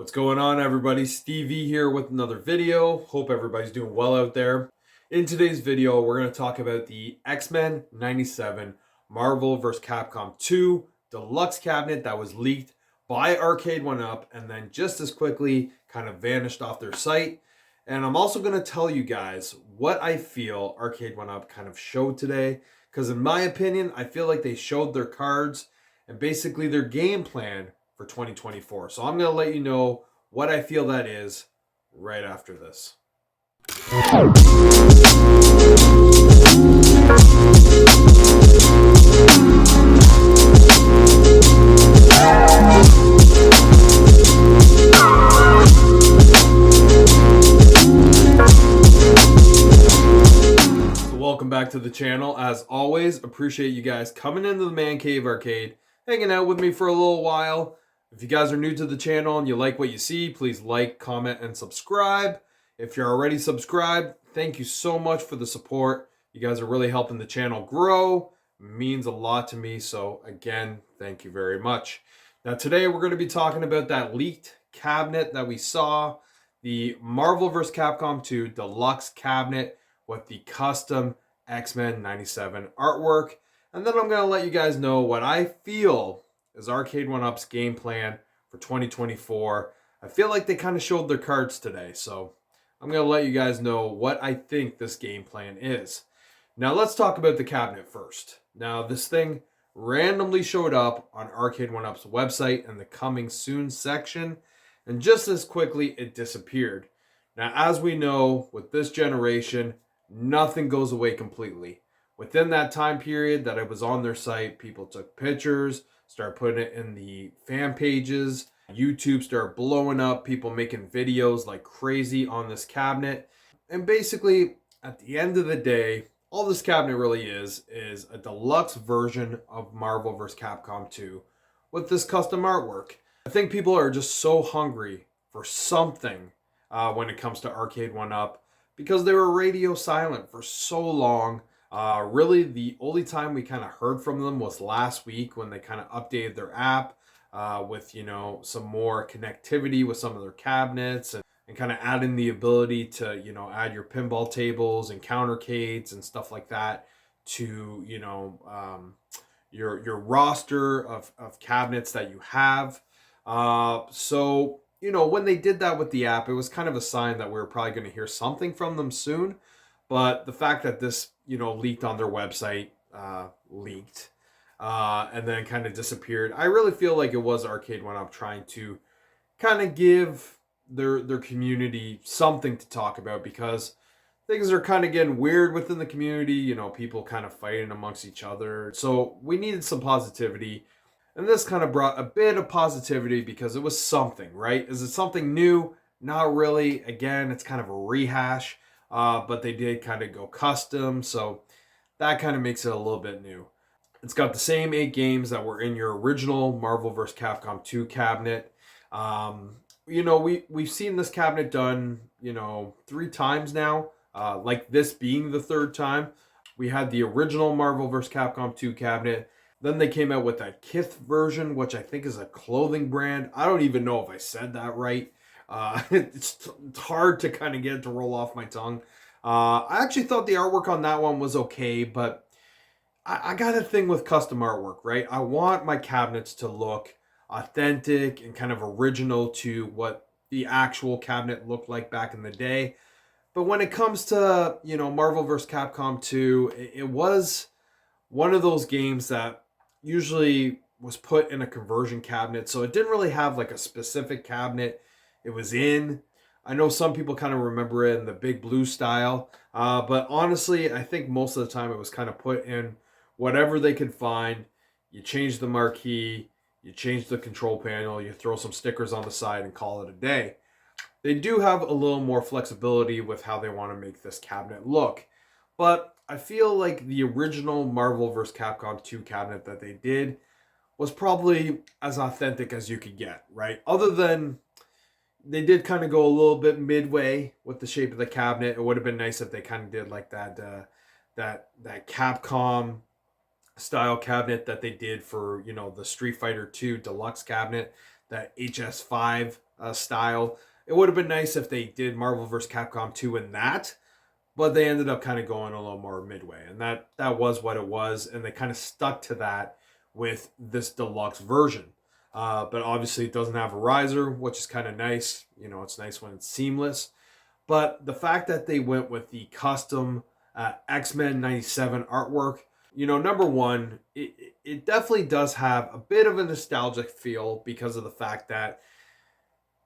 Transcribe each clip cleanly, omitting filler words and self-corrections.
What's going on, everybody? Stevie here with another video. Hope everybody's doing well out there. In today's video, we're going to talk about the X-Men 97 Marvel vs. Capcom 2 deluxe cabinet that was leaked by Arcade1Up and then just as quickly kind of vanished off their site. And I'm also going to tell you guys what I feel Arcade1Up kind of showed today, because in my opinion, I feel like they showed their cards and basically their game plan for 2024. So I'm going to let you know what I feel that is right after this. So welcome back to the channel. As always, appreciate you guys coming into the Man Cave Arcade, hanging out with me for a little while. If you guys are new to the channel and you like what you see, please like, comment, and subscribe. If you're already subscribed, thank you so much for the support. You guys are really helping the channel grow. It means a lot to me. So again, thank you very much. Now today we're going to be talking about that leaked cabinet that we saw, the Marvel vs. Capcom 2 deluxe cabinet with the custom X-Men 97 artwork. And then I'm going to let you guys know what I feel is Arcade1Up's game plan for 2024. I feel like they kind of showed their cards today, so I'm going to let you guys know what I think this game plan is. Now let's talk about the cabinet first. Now this thing randomly showed up on Arcade1Up's website in the coming soon section, and just as quickly it disappeared. Now as we know, with this generation, nothing goes away completely. Within that time period that it was on their site, people took pictures, started putting it in the fan pages. YouTube started blowing up, people making videos like crazy on this cabinet. And basically, at the end of the day, all this cabinet really is a deluxe version of Marvel vs. Capcom 2 with this custom artwork. I think people are just so hungry for something when it comes to Arcade1Up because they were radio silent for so long. Really, the only time we kind of heard from them was last week when they kind of updated their app with, some more connectivity with some of their cabinets and kind of adding the ability to, add your pinball tables and countercades and stuff like that to, your roster of cabinets that you have. So, when they did that with the app, it was kind of a sign that we were probably going to hear something from them soon. But the fact that this, leaked on their website, and then kind of disappeared, I really feel like it was Arcade1Up trying to kind of give their community something to talk about, because things are kind of getting weird within the community, people kind of fighting amongst each other. So we needed some positivity, and this kind of brought a bit of positivity because it was something, right? Is it something new? Not really. Again, it's kind of a rehash. But they did kind of go custom, so that kind of makes it a little bit new. It's got the same 8 games that were in your original Marvel vs. Capcom 2 cabinet. We've seen this cabinet done, 3 times now, like this being the 3rd time. We had the original Marvel vs. Capcom 2 cabinet. Then they came out with that Kith version, which I think is a clothing brand. I don't even know if I said that right. It's hard to kind of get it to roll off my tongue. I actually thought the artwork on that one was okay, but I got a thing with custom artwork, right? I want my cabinets to look authentic and kind of original to what the actual cabinet looked like back in the day. But when it comes to, Marvel vs. Capcom 2, it was one of those games that usually was put in a conversion cabinet, so it didn't really have like a specific cabinet it was in. I know some people kind of remember it in the big blue style, but honestly, I think most of the time it was kind of put in whatever they could find. You change the marquee, you change the control panel, you throw some stickers on the side and call it a day. They do have a little more flexibility with how they want to make this cabinet look, but I feel like the original Marvel vs. Capcom 2 cabinet that they did was probably as authentic as you could get, right? Other than they did kind of go a little bit midway with the shape of the cabinet. It would have been nice if they kind of did like that Capcom style cabinet that they did for, the Street Fighter 2 deluxe cabinet, that HS5 style. It would have been nice if they did Marvel vs. Capcom 2 in that, but they ended up kind of going a little more midway, and that was what it was, and they kind of stuck to that with this deluxe version. But obviously, it doesn't have a riser, which is kind of nice. It's nice when it's seamless. But the fact that they went with the custom X-Men 97 artwork, number one, it definitely does have a bit of a nostalgic feel because of the fact that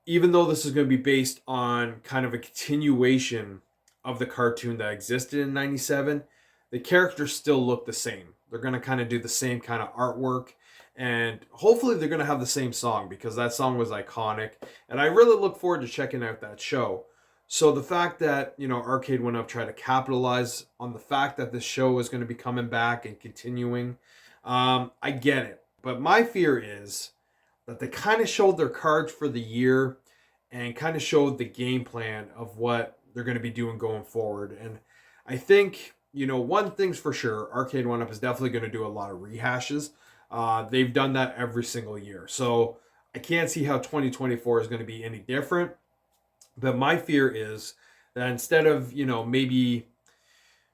even though this is going to be based on kind of a continuation of the cartoon that existed in 97, the characters still look the same. They're going to kind of do the same kind of artwork, and hopefully they're going to have the same song because that song was iconic, and I really look forward to checking out that show. So the fact that, Arcade1Up tried to capitalize on the fact that this show is going to be coming back and continuing, I get it. But my fear is that they kind of showed their cards for the year and kind of showed the game plan of what they're going to be doing going forward. And I think, one thing's for sure, Arcade1Up is definitely going to do a lot of rehashes. They've done that every single year. So I can't see how 2024 is going to be any different. But my fear is that instead of, maybe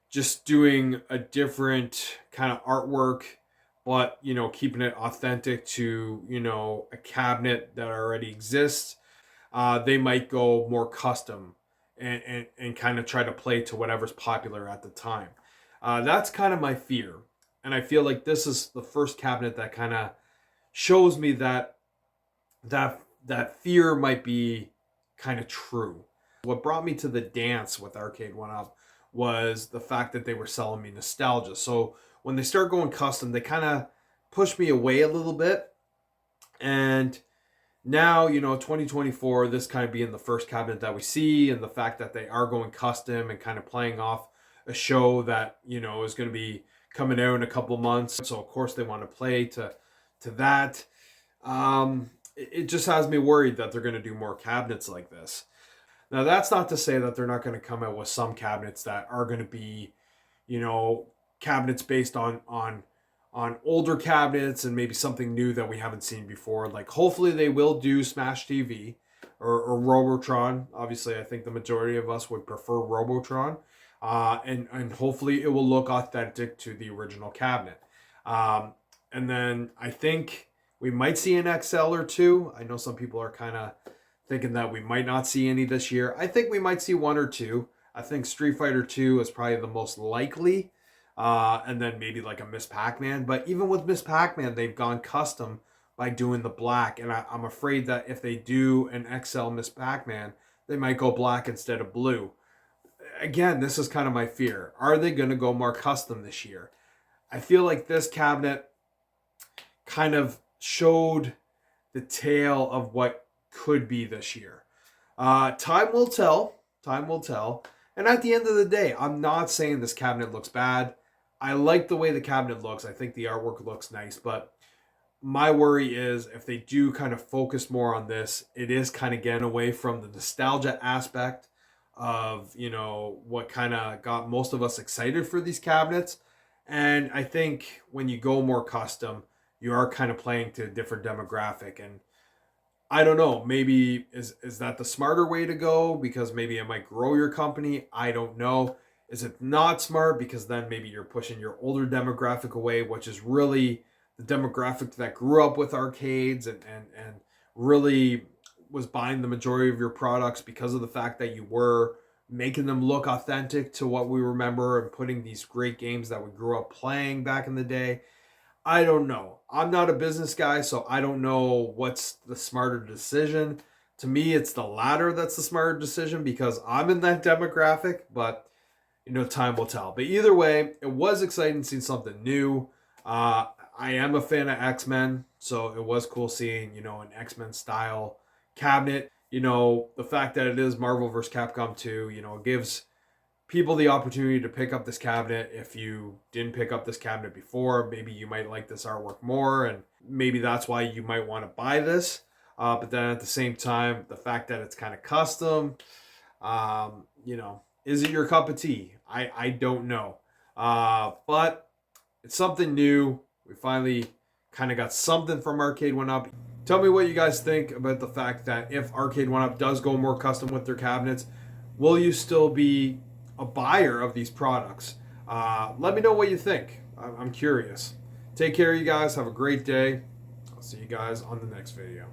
just doing a different kind of artwork, but, keeping it authentic to, a cabinet that already exists, they might go more custom and kind of try to play to whatever's popular at the time. That's kind of my fear. And I feel like this is the first cabinet that kind of shows me that fear might be kind of true. What brought me to the dance with Arcade1Up was the fact that they were selling me nostalgia. So when they start going custom, they kind of pushed me away a little bit. And now, 2024, this kind of being the first cabinet that we see, and the fact that they are going custom and kind of playing off a show that, is going to be coming out in a couple months. So, of course, they want to play to that. It just has me worried that they're going to do more cabinets like this. Now, that's not to say that they're not going to come out with some cabinets that are going to be, cabinets based on older cabinets and maybe something new that we haven't seen before. Like, hopefully they will do Smash TV or Robotron. Obviously, I think the majority of us would prefer Robotron. And hopefully it will look authentic to the original cabinet. And then I think we might see an XL or two. I know some people are kind of thinking that we might not see any this year. I think we might see one or two. I think Street Fighter 2 is probably the most likely. And then maybe like a Miss Pac-Man. But even with Miss Pac-Man, they've gone custom by doing the black. And I'm afraid that if they do an XL Miss Pac-Man, they might go black instead of blue. Again, this is kind of my fear. Are they going to go more custom this year? I feel like this cabinet kind of showed the tale of what could be this year. Time will tell. Time will tell. And at the end of the day, I'm not saying this cabinet looks bad. I like the way the cabinet looks. I think the artwork looks nice. But my worry is if they do kind of focus more on this, it is kind of getting away from the nostalgia aspect of, what kind of got most of us excited for these cabinets. And I think when you go more custom, you are kind of playing to a different demographic. And I don't know, maybe is that the smarter way to go? Because maybe it might grow your company. I don't know. Is it not smart? Because then maybe you're pushing your older demographic away, which is really the demographic that grew up with arcades and really was buying the majority of your products because of the fact that you were making them look authentic to what we remember and putting these great games that we grew up playing back in the day. I don't know. I'm not a business guy, so I don't know what's the smarter decision. To me, it's the latter that's the smarter decision because I'm in that demographic, but time will tell. But either way, it was exciting seeing something new. I am a fan of X-Men, so it was cool seeing, an X-Men style cabinet. The fact that it is Marvel vs. Capcom 2, it gives people the opportunity to pick up this cabinet. If you didn't pick up this cabinet before, maybe you might like this artwork more, and maybe that's why you might want to buy this. But then at the same time, the fact that it's kind of custom, is it your cup of tea? I don't know. But it's something new. We finally kind of got something from Arcade1Up. Tell me what you guys think about the fact that if Arcade1Up does go more custom with their cabinets, will you still be a buyer of these products? Let me know what you think. I'm curious. Take care, you guys. Have a great day. I'll see you guys on the next video.